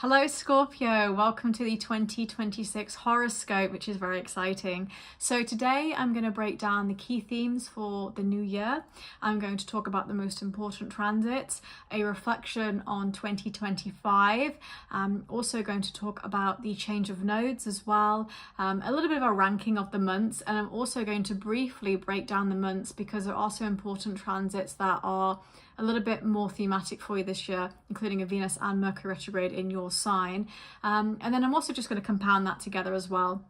Hello Scorpio, welcome to the 2026 horoscope, which is very exciting. So today I'm going to break down the key themes for the new year. I'm going to talk about the most important transits, a reflection on 2025. I'm also going to talk about the change of nodes as well, a little bit of a ranking of the months, and I'm also going to briefly break down the months because there are some important transits that are a little bit more thematic for you this year, including a Venus and Mercury retrograde in your sign. And then I'm also just going to compound that together as well.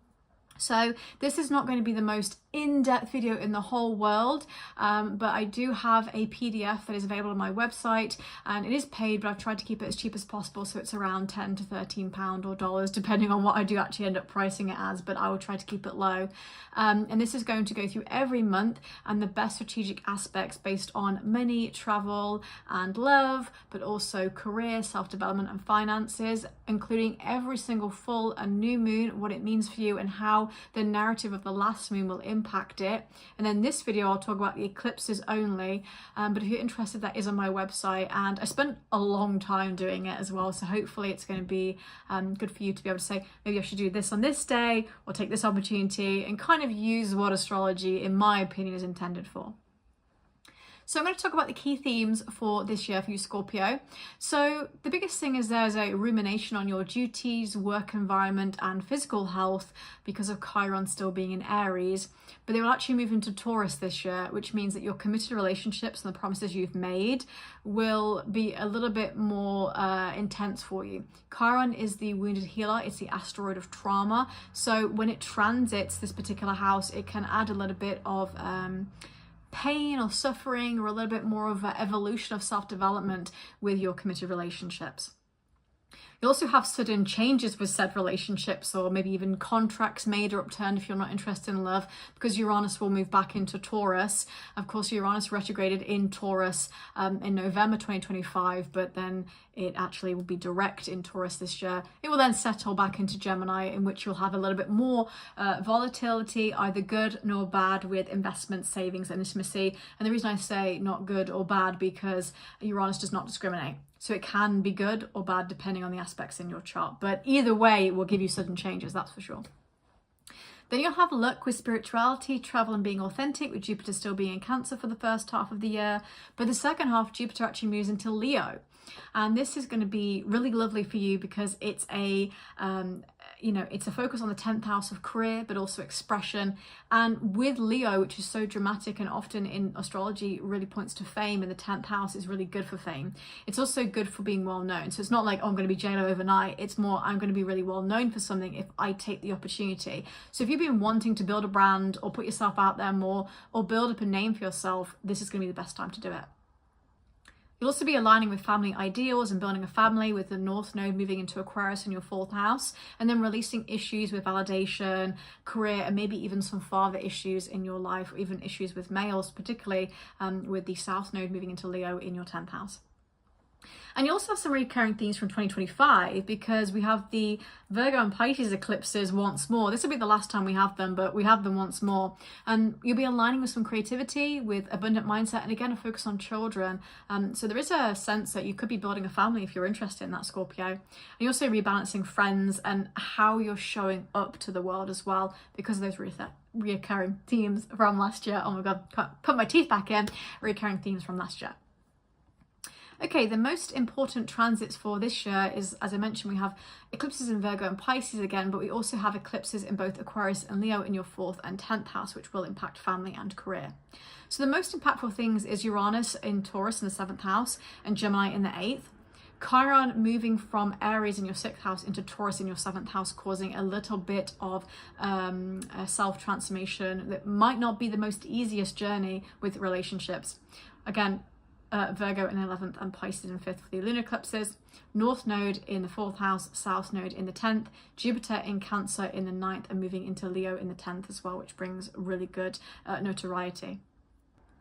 So this is not going to be the most in-depth video in the whole world, but I do have a PDF that is available on my website, and it is paid, but I've tried to keep it as cheap as possible, so it's around £10 to £13 or dollars, depending on what I do actually end up pricing it as, but I will try to keep it low. And this is going to go through every month and the best strategic aspects based on money, travel and love, but also career, self-development and finances, including every single full and new moon, what it means for you and how the narrative of the last moon will impact it. And then this video I'll talk about the eclipses only, but if you're interested, that is on my website, and I spent a long time doing it as well, so hopefully it's going to be good for you to be able to say, maybe I should do this on this day or take this opportunity, and kind of use what astrology in my opinion is intended for. So I'm going to talk about the key themes for this year for you, Scorpio. So the biggest thing is there's a rumination on your duties, work environment and physical health because of Chiron still being in Aries, but they will actually move into Taurus this year, which means that your committed relationships and the promises you've made will be a little bit more intense for you. Chiron is the wounded healer, it's the asteroid of trauma. So when it transits this particular house, it can add a little bit of pain or suffering, or a little bit more of an evolution of self-development with your committed relationships. You also have sudden changes with said relationships, or maybe even contracts made or upturned if you're not interested in love, because Uranus will move back into Taurus. Of course, Uranus retrograded in Taurus in November 2025, but then it actually will be direct in Taurus this year. It will then settle back into Gemini, in which you'll have a little bit more volatility, either good nor bad, with investment, savings and intimacy. And the reason I say not good or bad, because Uranus does not discriminate. So it can be good or bad depending on the aspects in your chart. But either way, it will give you sudden changes, that's for sure. Then you'll have luck with spirituality, travel and being authentic, with Jupiter still being in Cancer for the first half of the year. But the second half, Jupiter actually moves into Leo. And this is going to be really lovely for you because it's a it's a focus on the 10th house of career, but also expression. And with Leo, which is so dramatic and often in astrology really points to fame, and the 10th house is really good for fame. It's also good for being well known. So it's not like, oh, I'm going to be JLo overnight. It's more, I'm going to be really well known for something if I take the opportunity. So if you've been wanting to build a brand or put yourself out there more, or build up a name for yourself, this is going to be the best time to do it. You'll also be aligning with family ideals and building a family, with the North Node moving into Aquarius in your 4th house, and then releasing issues with validation, career, and maybe even some father issues in your life, or even issues with males, particularly with the South Node moving into Leo in your 10th house. And you also have some recurring themes from 2025, because we have the Virgo and Pisces eclipses once more. This will be the last time we have them, but we have them once more. And you'll be aligning with some creativity, with abundant mindset, and again, a focus on children. So there is a sense that you could be building a family if you're interested in that, Scorpio. And you're also rebalancing friends and how you're showing up to the world as well, because of those reoccurring themes from last year. Oh my God, can't put my teeth back in. Recurring themes from last year. Okay, the most important transits for this year is, as I mentioned, we have eclipses in Virgo and Pisces again, but we also have eclipses in both Aquarius and Leo in your 4th and 10th house, which will impact family and career. So the most impactful things is Uranus in Taurus in the 7th house and Gemini in the 8th. Chiron moving from Aries in your 6th house into Taurus in your 7th house, causing a little bit of a self-transformation that might not be the most easiest journey with relationships. Again, Virgo in the 11th and Pisces in 5th for the lunar eclipses. North Node in the 4th house, South Node in the 10th, Jupiter in Cancer in the 9th and moving into Leo in the 10th as well, which brings really good notoriety.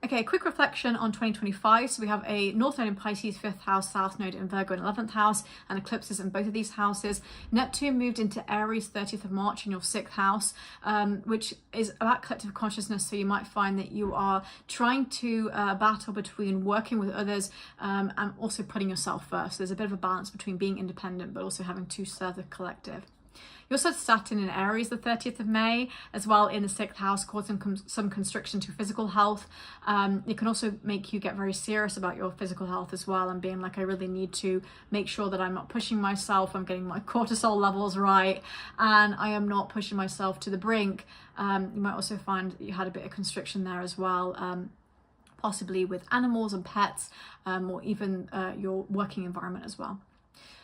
Okay, quick reflection on 2025. So we have a North Node in Pisces, 5th house, South Node in Virgo in 11th house, and eclipses in both of these houses. Neptune moved into Aries 30th of March in your 6th house, which is about collective consciousness. So you might find that you are trying to battle between working with others and also putting yourself first. There's a bit of a balance between being independent but also having to serve the collective. You also have Saturn in Aries the 30th of May, as well in the 6th house, causing some constriction to physical health. It can also make you get very serious about your physical health as well, and being like, I really need to make sure that I'm not pushing myself, I'm getting my cortisol levels right, and I am not pushing myself to the brink. You might also find that you had a bit of constriction there as well, possibly with animals and pets, or even your working environment as well.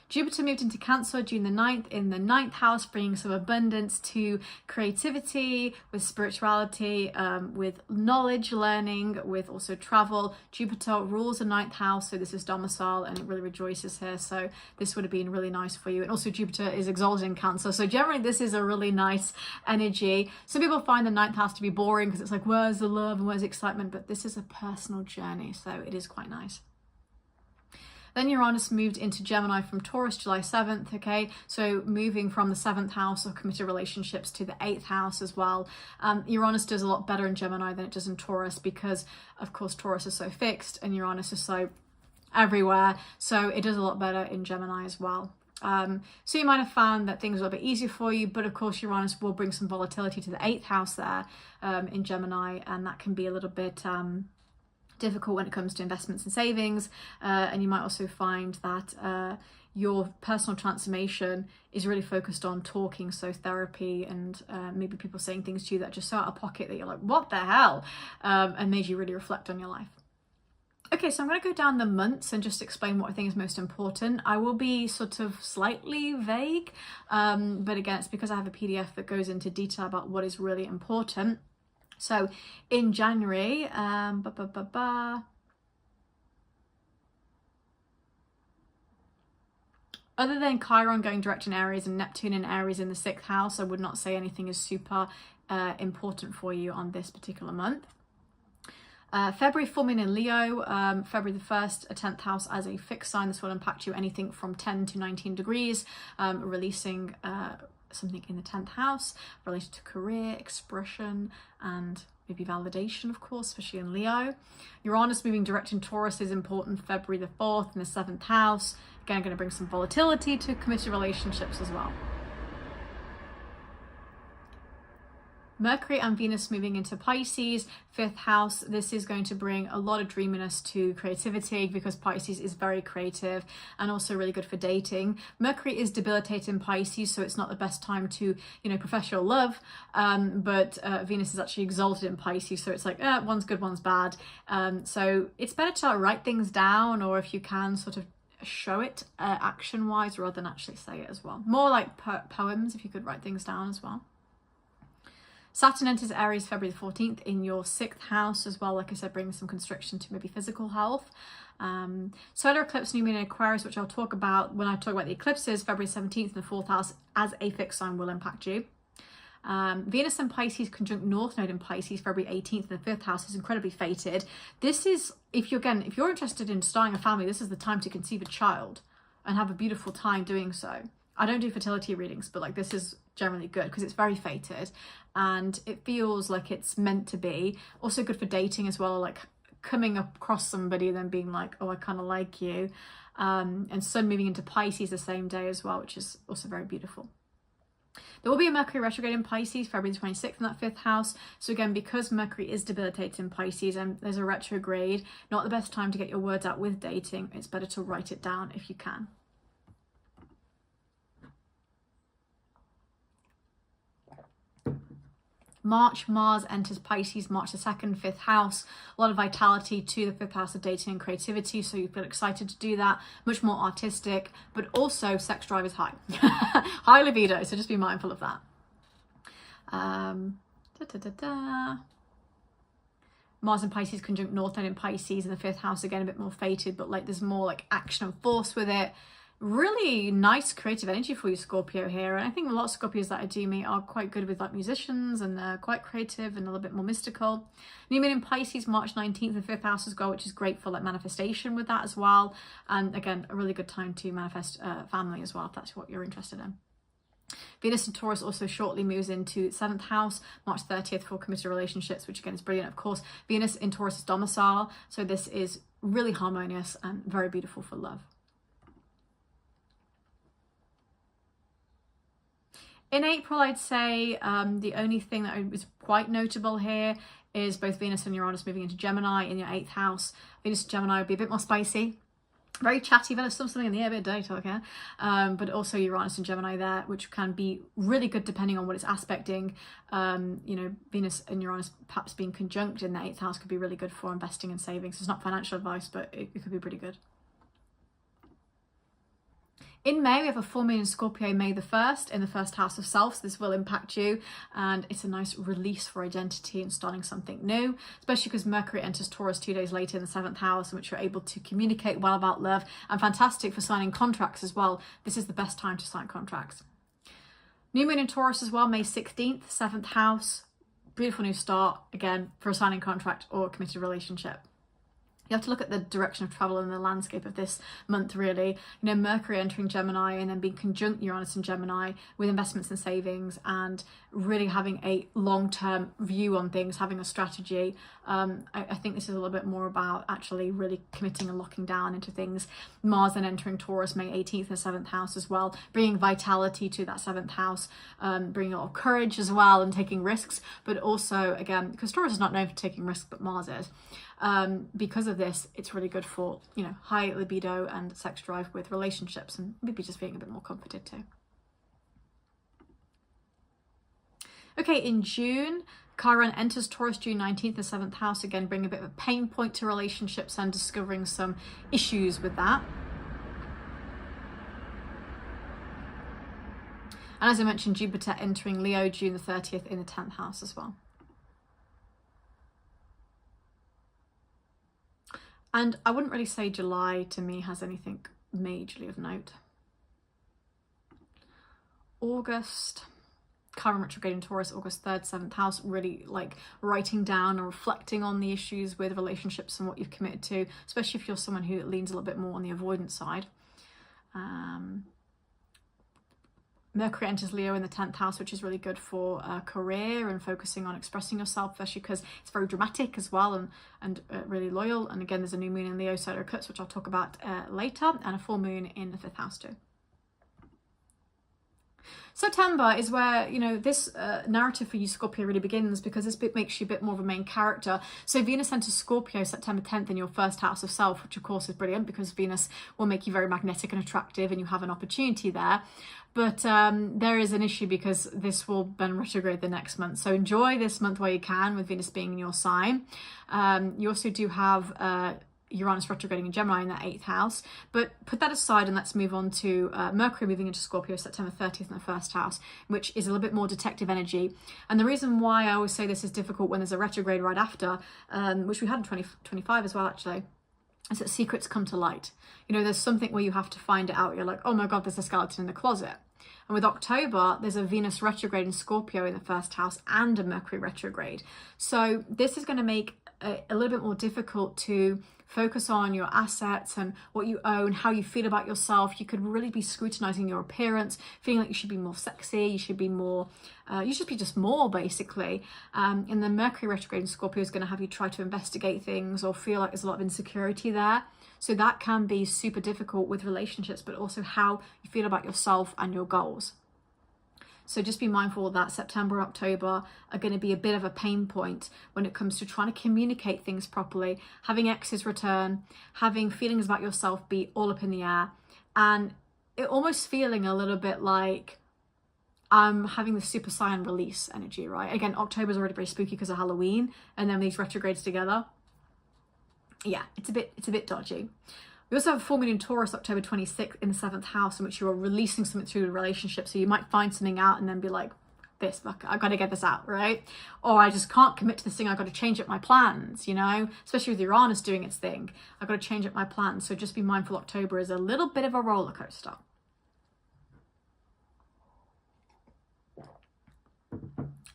Jupiter moved into Cancer June the 9th in the 9th house, bringing some abundance to creativity, with spirituality, with knowledge, learning, with also travel. Jupiter rules the 9th house, so this is domicile and it really rejoices here. So this would have been really nice for you. And also Jupiter is exalted in Cancer. So generally this is a really nice energy. Some people find the 9th house to be boring because it's like, where's the love and where's the excitement? But this is a personal journey, so it is quite nice. Then Uranus moved into Gemini from Taurus July 7th, okay? So moving from the 7th house of committed relationships to the 8th house as well. Uranus does a lot better in Gemini than it does in Taurus because, of course, Taurus is so fixed and Uranus is so everywhere. So it does a lot better in Gemini as well. So you might have found that things are a little bit easier for you, but of course Uranus will bring some volatility to the 8th house there in Gemini, and that can be a little bit difficult when it comes to investments and savings, and you might also find that your personal transformation is really focused on talking, so therapy and maybe people saying things to you that are just so out of pocket that you're like, what the hell, and made you really reflect on your life. Okay, so I'm going to go down the months and just explain what I think is most important. I will be sort of slightly vague, but again, it's because I have a PDF that goes into detail about what is really important. So in January, other than Chiron going direct in Aries and Neptune in Aries in the 6th house, I would not say anything is super important for you on this particular month. February, full moon in Leo, February the 1st, a 10th house as a fixed sign. This will impact you anything from 10 to 19 degrees, releasing something in the 10th house related to career, expression, and maybe validation, of course, especially in Leo. Uranus moving direct in Taurus is important, February the 4th in the 7th house. Again, going to bring some volatility to committed relationships as well. Mercury and Venus moving into Pisces, 5th house. This is going to bring a lot of dreaminess to creativity because Pisces is very creative and also really good for dating. Mercury is debilitated in Pisces, so it's not the best time to, profess your love. But Venus is actually exalted in Pisces, so it's like, one's good, one's bad. So it's better to write things down, or if you can, sort of show it action-wise rather than actually say it as well. More like poems, if you could write things down as well. Saturn enters Aries February the 14th in your 6th house as well. Like I said, bringing some constriction to maybe physical health. Solar eclipse, new moon in Aquarius, which I'll talk about when I talk about the eclipses, February 17th in the 4th house as a fixed sign will impact you. Venus and Pisces conjunct North Node in Pisces February 18th in the 5th house is incredibly fated. This is, if you're interested in starting a family, this is the time to conceive a child and have a beautiful time doing so. I don't do fertility readings, but this is generally good because it's very fated and it feels like it's meant to be. Also good for dating as well, like coming across somebody and then being like, oh, I kind of like you. And Sun moving into Pisces the same day as well, which is also very beautiful. There will be a Mercury retrograde in Pisces February 26th in that 5th house. So again, because Mercury is debilitated in Pisces and there's a retrograde, not the best time to get your words out with dating. It's better to write it down if you can. March, Mars enters Pisces March the 2nd, 5th house. A lot of vitality to the 5th house of dating and creativity, so you feel excited to do that. Much more artistic, but also sex drive is high. High libido, so just be mindful of that. Mars and Pisces conjunct North Node in Pisces in the 5th house, again a bit more fated, but there's more action and force with it. really nice creative energy for you, Scorpio, here. And I think a lot of Scorpios that I do meet are quite good with like musicians, and they're quite creative and a little bit more mystical. New moon in Pisces, March 19th and 5th house as well, which is great for like manifestation with that as well. And again, a really good time to manifest family as well, if that's what you're interested in. Venus in Taurus also shortly moves into 7th house, March 30th, for committed relationships, which again is brilliant. Of course, Venus in Taurus is domicile, so this is really harmonious and very beautiful for love. In April, I'd say the only thing that is quite notable here is both Venus and Uranus moving into Gemini in your 8th house. Venus and Gemini would be a bit more spicy, very chatty, there's something in the air, a bit of date talk here, but also Uranus and Gemini there, which can be really good depending on what it's aspecting. You know, Venus and Uranus perhaps being conjunct in the 8th house could be really good for investing and savings. It's not financial advice, but it could be pretty good. In May, we have a full moon in Scorpio, May the 1st, in the 1st house of self. So this will impact you, and it's a nice release for identity and starting something new, especially because Mercury enters Taurus 2 days later in the 7th house, in which you're able to communicate well about love, and fantastic for signing contracts as well. This is the best time to sign contracts. New moon in Taurus as well, May 16th, 7th house. Beautiful new start, again, for a signing contract or a committed relationship. You have to look at the direction of travel and the landscape of this month, really. You know, Mercury entering Gemini and then being conjunct Uranus and Gemini with investments and savings, and really having a long-term view on things, having a strategy. I think this is a little bit more about actually really committing and locking down into things. Mars then entering Taurus, May 18th in the 7th house as well, bringing vitality to that 7th house, bringing a lot of courage as well and taking risks, but also, again, because Taurus is not known for taking risks, but Mars is. Because of this, it's really good for, you know, high libido and sex drive with relationships, and maybe just feeling a bit more comforted too. Okay, in June, Chiron enters Taurus, June 19th, the 7th house, again bringing a bit of a pain point to relationships and discovering some issues with that. And as I mentioned, Jupiter entering Leo, June the 30th in the 10th house as well. And I wouldn't really say July to me has anything majorly of note. August, Chiron retrograde in Taurus, August 3rd, 7th house, really like writing down or reflecting on the issues with relationships and what you've committed to, especially if you're someone who leans a little bit more on the avoidance side. Mercury enters Leo in the 10th house, which is really good for career and focusing on expressing yourself, especially because it's very dramatic as well, and really loyal. And again, there's a new moon in Leo solar eclipse, which I'll talk about later, and a full moon in the 5th house too. September is where, you know, this narrative for you, Scorpio, really begins, because this bit makes you a bit more of a main character. So Venus enters Scorpio September 10th in your 1st house of self, which of course is brilliant because Venus will make you very magnetic and attractive, and you have an opportunity there. But there is an issue because this will then retrograde the next month. So enjoy this month while you can, with Venus being in your sign. You also do have Uranus retrograding in Gemini in that 8th house, but put that aside and let's move on to Mercury moving into Scorpio September 30th in the 1st house, which is a little bit more detective energy. And the reason why I always say this is difficult when there's a retrograde right after, which we had in 2025 as well actually, is that secrets come to light. You know, there's something where you have to find it out. You're like, oh my God, there's a skeleton in the closet. And with October, there's a Venus retrograde in Scorpio in the 1st house and a Mercury retrograde. So this is going to make it a little bit more difficult to focus on your assets and what you own, how you feel about yourself. You could really be scrutinizing your appearance, feeling like you should be more sexy, you should be more, you should be just more basically. And the Mercury retrograde in Scorpio is going to have you try to investigate things or feel like there's a lot of insecurity there. So that can be super difficult with relationships, but also how you feel about yourself and your goals. So just be mindful that September and October are going to be a bit of a pain point when it comes to trying to communicate things properly, having exes return, having feelings about yourself be all up in the air, and it almost feeling a little bit like I'm having the super saiyan release energy, right? Again, October's already very spooky because of Halloween, and then these retrogrades together. Yeah, it's a bit dodgy. We also have a full moon in Taurus, October 26th in the 7th house, in which you are releasing something through a relationship. So you might find something out and then be like, this, like, I got to get this out, right? Or I just can't commit to this thing. I got to change up my plans, you know, especially with Uranus doing its thing. I got to change up my plans. So just be mindful, October is a little bit of a roller coaster.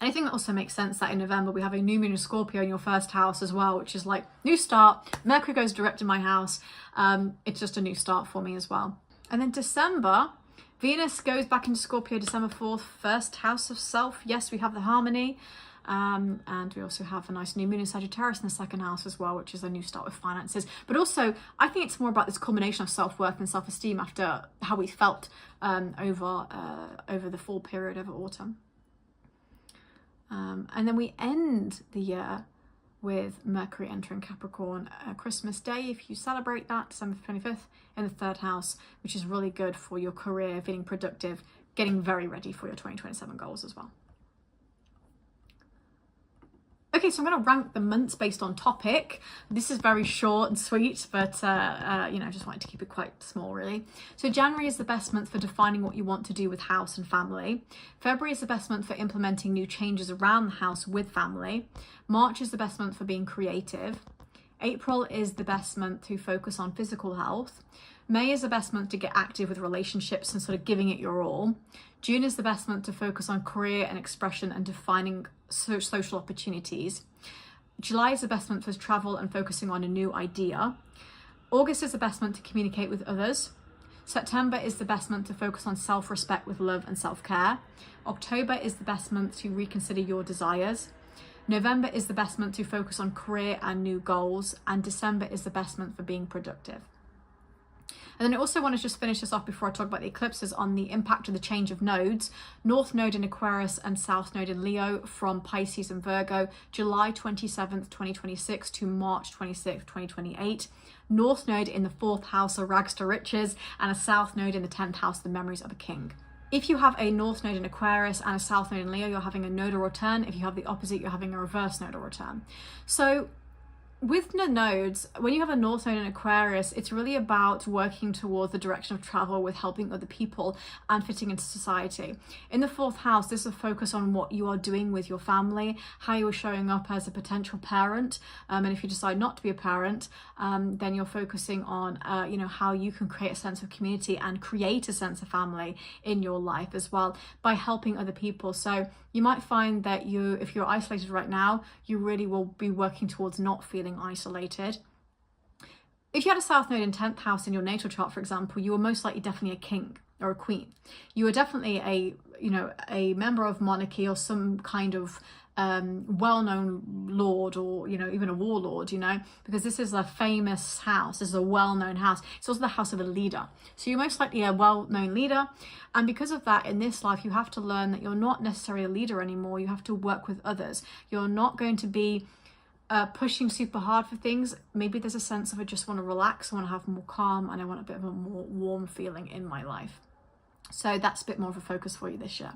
I think it also makes sense that in November we have a new moon in Scorpio in your first house as well, which is like new start. Mercury goes direct in my house. It's just a new start for me as well. And then December, Venus goes back into Scorpio December 4th, first house of self. Yes, we have the harmony. And we also have a nice new moon in Sagittarius in the second house as well, which is a new start with finances. But also, I think it's more about this culmination of self-worth and self-esteem after how we felt over the fall period, over autumn. And then we end the year with Mercury entering Capricorn Christmas Day, if you celebrate that, December 25th, in the third house, which is really good for your career, feeling productive, getting very ready for your 2027 goals as well. Okay, so I'm going to rank the months based on topic. This is very short and sweet, but you know, I just wanted to keep it quite small, really. So January is the best month for defining what you want to do with house and family. February is the best month for implementing new changes around the house with family. March is the best month for being creative. April is the best month to focus on physical health. May is the best month to get active with relationships and sort of giving it your all. June is the best month to focus on career and expression and defining social opportunities. July is the best month for travel and focusing on a new idea. August is the best month to communicate with others. September is the best month to focus on self-respect with love and self-care. October is the best month to reconsider your desires. November is the best month to focus on career and new goals. And December is the best month for being productive. And then I also want to just finish this off before I talk about the eclipses on the impact of the change of nodes. North node in Aquarius and South node in Leo from Pisces and Virgo, July 27th, 2026 to March 26th, 2028. North node in the fourth house of rags to riches and a South node in the 10th house, the memories of a king. If you have a North node in Aquarius and a South node in Leo, you're having a nodal return. If you have the opposite, you're having a reverse nodal return. So with the nodes, when you have a North node in Aquarius, it's really about working towards the direction of travel with helping other people and fitting into society. In the fourth house, this is a focus on what you are doing with your family, how you are showing up as a potential parent. And if you decide not to be a parent, then you're focusing on, you know, how you can create a sense of community and create a sense of family in your life as well by helping other people. So you might find that if you're isolated right now, you really will be working towards not feeling isolated. If you had a South node in 10th house in your natal chart, for example, you were most likely definitely a king or a queen. You were definitely a member of monarchy or some kind of well-known lord, or even a warlord, because this is a famous house. This is a well-known house. It's also the house of a leader, so you're most likely a well-known leader. And because of that, in this life you have to learn that you're not necessarily a leader anymore. You have to work with others. You're not going to be pushing super hard for things. Maybe there's a sense of I just want to relax, I want to have more calm, and I want a bit of a more warm feeling in my life. So that's a bit more of a focus for you this year.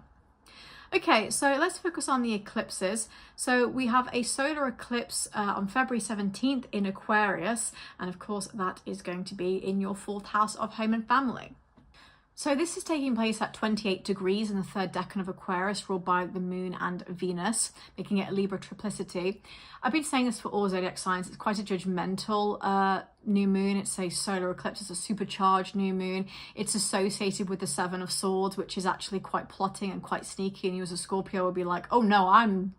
Okay, so let's focus on the eclipses. So we have a solar eclipse on February 17th in Aquarius, and of course that is going to be in your fourth house of home and family. So this is taking place at 28 degrees in the third decan of Aquarius, ruled by the moon and Venus, making it a Libra triplicity. I've been saying this for all zodiac signs. It's quite a judgmental new moon. It's a solar eclipse. It's a supercharged new moon. It's associated with the Seven of Swords, which is actually quite plotting and quite sneaky. And you as a Scorpio would be like, oh no, I'm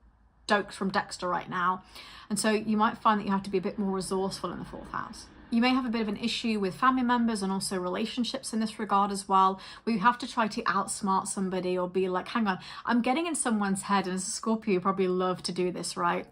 Dokes from Dexter right now. And so you might find that you have to be a bit more resourceful in the fourth house. You may have a bit of an issue with family members and also relationships in this regard as well, where you have to try to outsmart somebody or be like, hang on, I'm getting in someone's head. And as a Scorpio, you probably love to do this, right?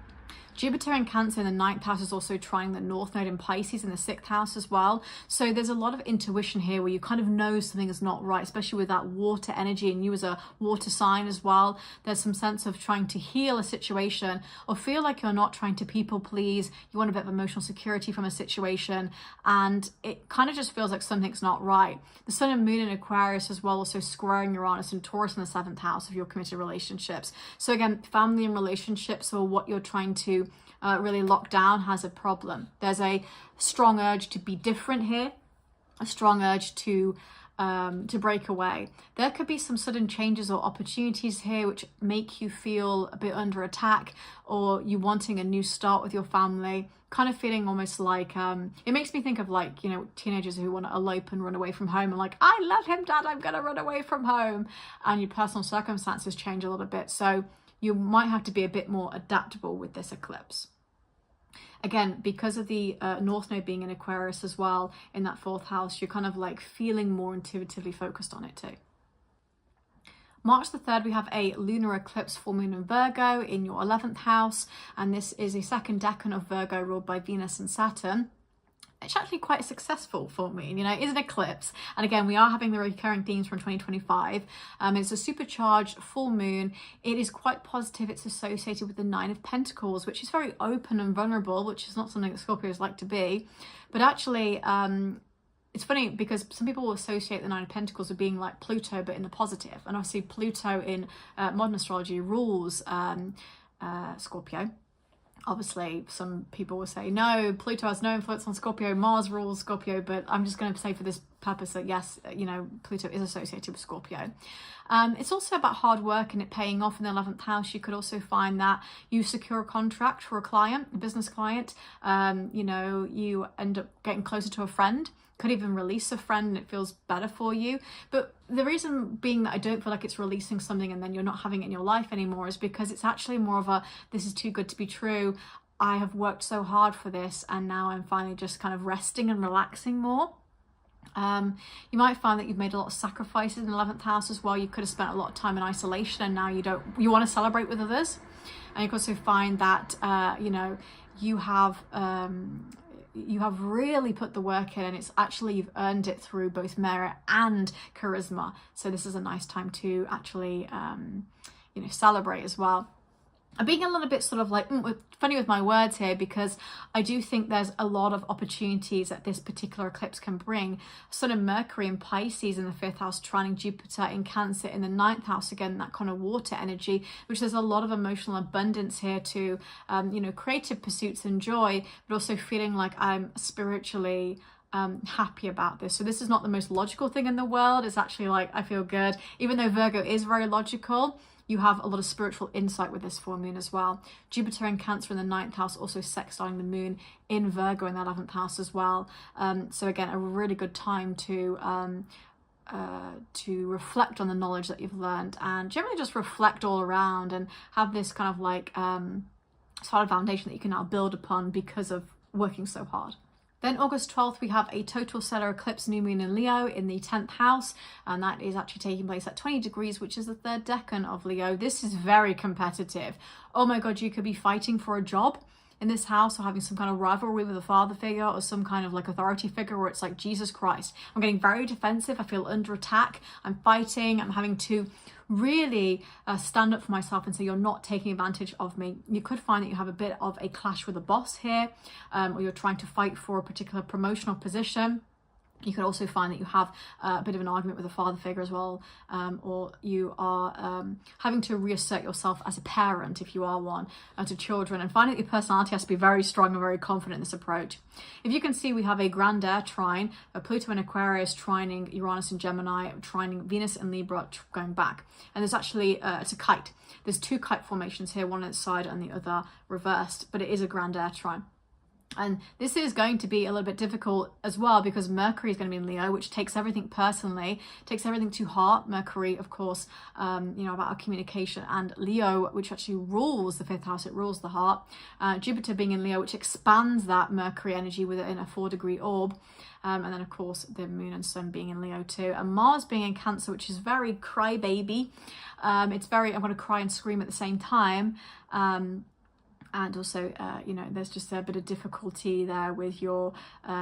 Jupiter in Cancer in the 9th house is also trying the North node in Pisces in the 6th house as well. So there's a lot of intuition here where you kind of know something is not right, especially with that water energy, and you as a water sign as well. There's some sense of trying to heal a situation or feel like you're not trying to people please. You want a bit of emotional security from a situation, and it kind of just feels like something's not right. The Sun and Moon in Aquarius as well, also squaring Uranus and Taurus in the 7th house of your committed relationships. So again, family and relationships, or what you're trying to really lock down, has a problem. There's a strong urge to be different here, a strong urge to to break away. There could be some sudden changes or opportunities here which make you feel a bit under attack, or you wanting a new start with your family, kind of feeling almost like, it makes me think of like, you know, teenagers who want to elope and run away from home and like, I love him, Dad, I'm going to run away from home. And your personal circumstances change a little bit. So you might have to be a bit more adaptable with this eclipse. Again, because of the North Node being in Aquarius as well in that 4th house, you're kind of like feeling more intuitively focused on it too. March the 3rd, we have a lunar eclipse, full moon in Virgo in your 11th house. And this is a second decan of Virgo ruled by Venus and Saturn. It's actually quite successful for me, you know, it is an eclipse. And again, we are having the recurring themes from 2025. It's a supercharged full moon. It is quite positive. It's associated with the 9 of Pentacles, which is very open and vulnerable, which is not something that Scorpios like to be. But actually, it's funny because some people will associate the 9 of Pentacles with being like Pluto, but in the positive. And obviously Pluto in modern astrology rules Scorpio. Obviously, some people will say, no, Pluto has no influence on Scorpio, Mars rules Scorpio, but I'm just going to say for this purpose that yes, you know, Pluto is associated with Scorpio. It's also about hard work and it paying off in the 11th house. You could also find that you secure a contract for a client, a business client, you know, you end up getting closer to a friend, could even release a friend and it feels better for you. But the reason being that I don't feel like it's releasing something and then you're not having it in your life anymore is because it's actually more of a, this is too good to be true. I have worked so hard for this and now I'm finally just kind of resting and relaxing more. You might find that you've made a lot of sacrifices in the 11th house as well. You could have spent a lot of time in isolation and now you want to celebrate with others. And you can also find that, you know, you have really put the work in and it's actually, you've earned it through both merit and charisma. So this is a nice time to actually, you know, celebrate as well. I'm being a little bit sort of like funny with my words here because I do think there's a lot of opportunities that this particular eclipse can bring. Sun and Mercury in Pisces in the 5th house, trining Jupiter in Cancer in the 9th house, again, that kind of water energy, which there's a lot of emotional abundance here to, you know, creative pursuits and joy, but also feeling like I'm spiritually happy about this. So this is not the most logical thing in the world. It's actually like, I feel good. Even though Virgo is very logical, you have a lot of spiritual insight with this full moon as well. Jupiter in Cancer in the 9th house, also sextiling the moon in Virgo in the 11th house as well. So again, a really good time to reflect on the knowledge that you've learned and generally just reflect all around and have this kind of like solid foundation that you can now build upon because of working so hard. Then August 12th, we have a total stellar eclipse new moon in Leo in the 10th house, and that is actually taking place at 20 degrees, which is the 3rd decan of Leo. This is very competitive. Oh my God, you could be fighting for a job in this house or having some kind of rivalry with a father figure or some kind of like authority figure where it's like, Jesus Christ, I'm getting very defensive. I feel under attack. I'm fighting. I'm having to really stand up for myself and say, you're not taking advantage of me. You could find that you have a bit of a clash with a boss here, or you're trying to fight for a particular promotional position. You could also find that you have a bit of an argument with a father figure as well, or you are having to reassert yourself as a parent, if you are one, to children, and finding that your personality has to be very strong and very confident in this approach. If you can see, we have a grand air trine, a Pluto in Aquarius trining Uranus in Gemini, trining Venus in Libra, going back. And there's actually, it's a kite. There's 2 kite formations here, one on its side and the other reversed, but it is a grand air trine. And this is going to be a little bit difficult as well because Mercury is going to be in Leo, which takes everything personally, takes everything to heart. Mercury, of course, you know, about our communication, and Leo, which actually rules the 5th house, it rules the heart. Jupiter being in Leo, which expands that Mercury energy within a 4-degree orb. And then, of course, the moon and sun being in Leo too. And Mars being in Cancer, which is very crybaby. It's very, I'm going to cry and scream at the same time. And also, you know, there's just a bit of difficulty there with your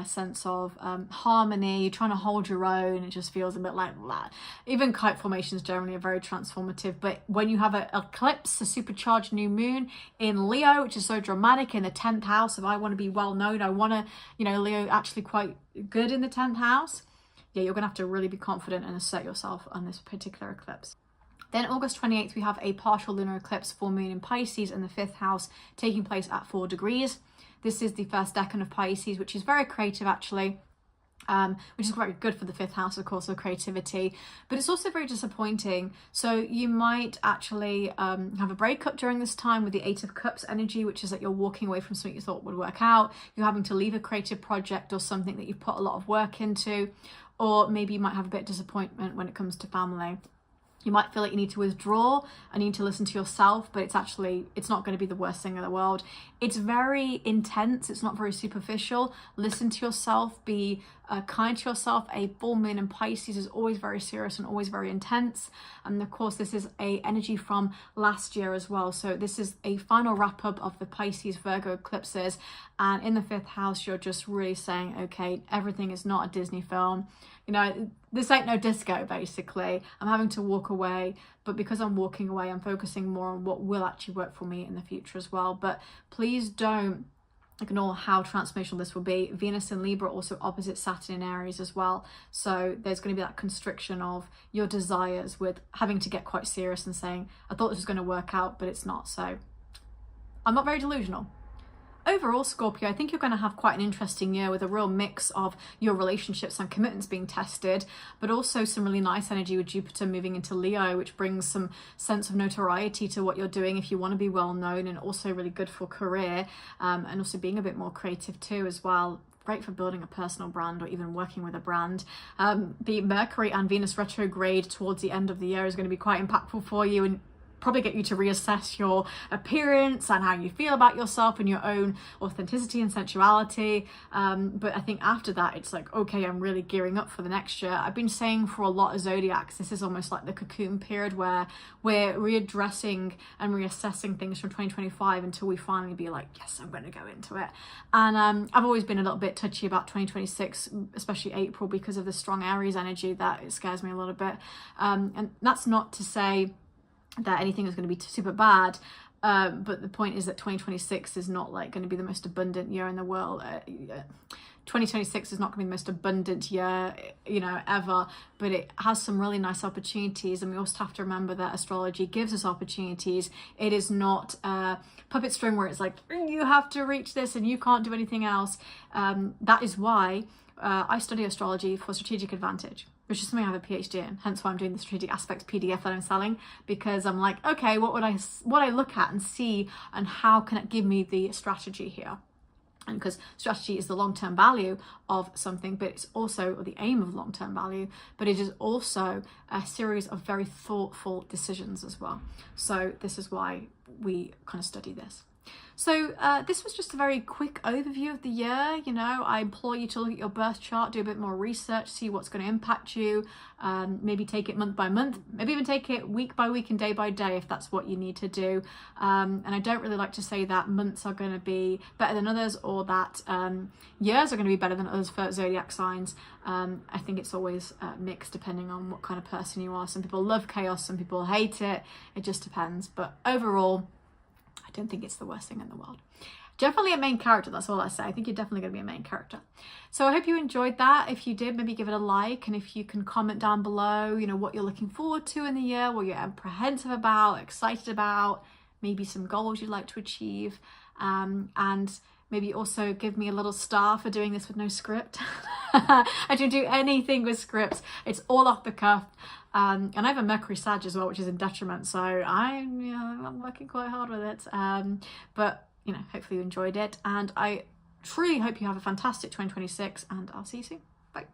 sense of harmony. You're trying to hold your own. It just feels a bit like blah. Even kite formations generally are very transformative. But when you have an eclipse, a supercharged new moon in Leo, which is so dramatic in the 10th house, if I want to be well known, I want to, you know, Leo actually quite good in the 10th house. Yeah, you're going to have to really be confident and assert yourself on this particular eclipse. Then August 28th, we have a partial lunar eclipse, full moon in Pisces in the 5th house, taking place at 4 degrees. This is the 1st decan of Pisces, which is very creative actually. which is very good for the 5th house, of course, of creativity, but it's also very disappointing. So you might actually have a breakup during this time with the 8 of Cups energy, which is that you're walking away from something you thought would work out. You're having to leave a creative project or something that you've put a lot of work into, or maybe you might have a bit of disappointment when it comes to family. You might feel like you need to withdraw and you need to listen to yourself, but it's not going to be the worst thing in the world. It's very intense. It's not very superficial. Listen to yourself. Be kind to yourself. A full moon in Pisces is always very serious and always very intense. And of course, this is a energy from last year as well. So this is a final wrap up of the Pisces Virgo eclipses. And in the 5th house, you're just really saying, okay, everything is not a Disney film. You know, this ain't no disco, basically. I'm having to walk away, but because I'm walking away, I'm focusing more on what will actually work for me in the future as well. But please don't ignore how transformational this will be. Venus in Libra, also opposite Saturn in Aries as well. So there's going to be that constriction of your desires with having to get quite serious and saying, I thought this was going to work out, but it's not. So I'm not very delusional. Overall, Scorpio, I think you're going to have quite an interesting year with a real mix of your relationships and commitments being tested, but also some really nice energy with Jupiter moving into Leo, which brings some sense of notoriety to what you're doing if you want to be well known, and also really good for career, and also being a bit more creative too as well. Great for building a personal brand or even working with a brand. The Mercury and Venus retrograde towards the end of the year is going to be quite impactful for you, and probably get you to reassess your appearance and how you feel about yourself and your own authenticity and sensuality. But I think after that, it's like, okay, I'm really gearing up for the next year. I've been saying for a lot of zodiacs, this is almost like the cocoon period where we're readdressing and reassessing things from 2025 until we finally be like, yes, I'm going to go into it. And I've always been a little bit touchy about 2026, especially April, because of the strong Aries energy that it scares me a little bit. And that's not to say that anything is going to be super bad, but the point is that 2026 is not like going to be the most abundant year in the world. 2026 is not going to be the most abundant year, you know, ever, but it has some really nice opportunities, and we also have to remember that astrology gives us opportunities. It is not a puppet string where it's like, you have to reach this and you can't do anything else. That is why I study astrology for strategic advantage, which is something I have a PhD in, hence why I'm doing the strategic aspects PDF that I'm selling, because I'm like, okay, what I look at and see, and how can it give me the strategy here? And because strategy is the long-term value of something, but it's also the aim of long-term value, but it is also a series of very thoughtful decisions as well. So this is why we kind of study this. So this was just a very quick overview of the year. You know, I implore you to look at your birth chart, do a bit more research, see what's going to impact you, maybe take it month by month, maybe even take it week by week and day by day if that's what you need to do. And I don't really like to say that months are going to be better than others, or that years are going to be better than others for zodiac signs. I think it's always mixed depending on what kind of person you are. Some people love chaos, some people hate it. It just depends. But overall, I don't think it's the worst thing in the world. Definitely a main character, that's all I say. I think you're definitely going to be a main character. So I hope you enjoyed that. If you did, maybe give it a like, and if you can comment down below, you know, what you're looking forward to in the year, what you're apprehensive about, excited about, maybe some goals you'd like to achieve, and maybe also give me a little star for doing this with no script. I don't do anything with scripts. It's all off the cuff. And I have a Mercury Sag as well, which is in detriment. So I'm working quite hard with it. But, you know, hopefully you enjoyed it. And I truly hope you have a fantastic 2026, and I'll see you soon. Bye.